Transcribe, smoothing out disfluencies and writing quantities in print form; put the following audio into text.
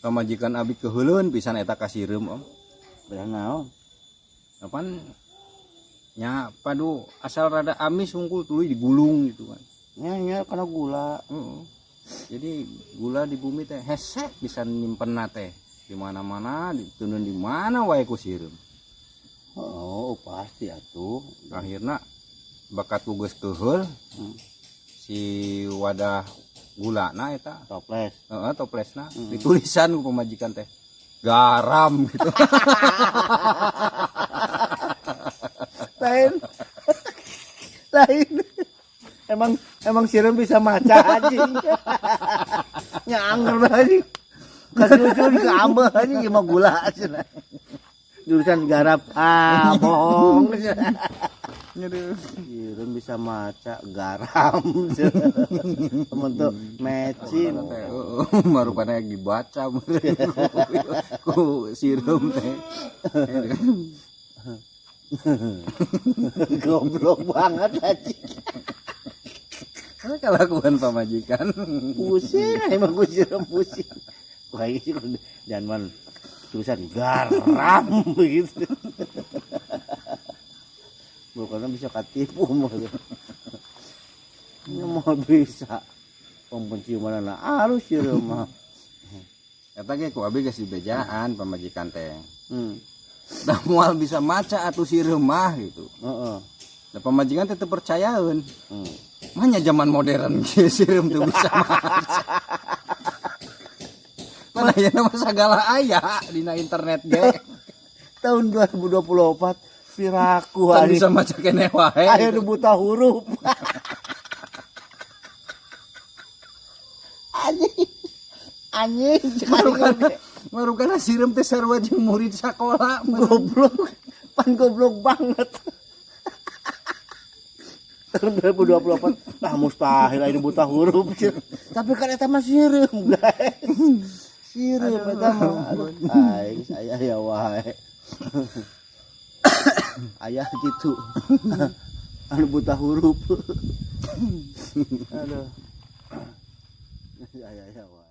pamajikan abi keheuleun pisan eta ka sireum Om. Belah naon? Apaan nya padu asal rada amis hungkul tuluy digulung gitu kan. Nya kana gula. Heeh. Jadi gula di bumi teh hesek bisa nyimpenna teh di mana-mana, dituneun di mana wae ku sireum. Oh, pasti atuh. Akhirna bakat ku geus teuheul si wadah gulana eta. Toples. Heeh, toplesna ditulisan ku pamajikan teh garam gitu. Lain. Lain. Emang sireum bisa maca anjing. Nya anger anjing. Kasucun ke ambeh anjing mah gula cenah. Jurusan garap bohong. Sireum bisa maca garam. Temen tuh mecin. Marupana dibaca ku sireum teh. Goblok banget anjing. Karena kelakuan pamajikan Pusing emang gue siram pusing. Wah ini dan man tulisan garam begitu. Bukannya bisa katipu mah. Ini mau bisa penciuman anak harus siram mah. eta ge ku abi geus dibejaan pamajikan teh. Da moal bisa maca atuh sireum mah gitu. Heeh. Da pamajikan teh teu percayaeun. Manya zaman modern kieu sireum teu bisa maca. Mana ya nama sagala aya dina internet ge. Tahun 2024 piraku Kan hari bisa maca keneh wae. aya nu buta huruf. Anjing Marukana sireum teh sarua jeung murid sakola. goblok goblok banget. Tahun 2024 nah mustahil ini buta huruf tapi kan eta mah sireum guys. Sireum eta mah aing saya ya wae. Aya gitu. Anu buta huruf. Aduh. Ya wae.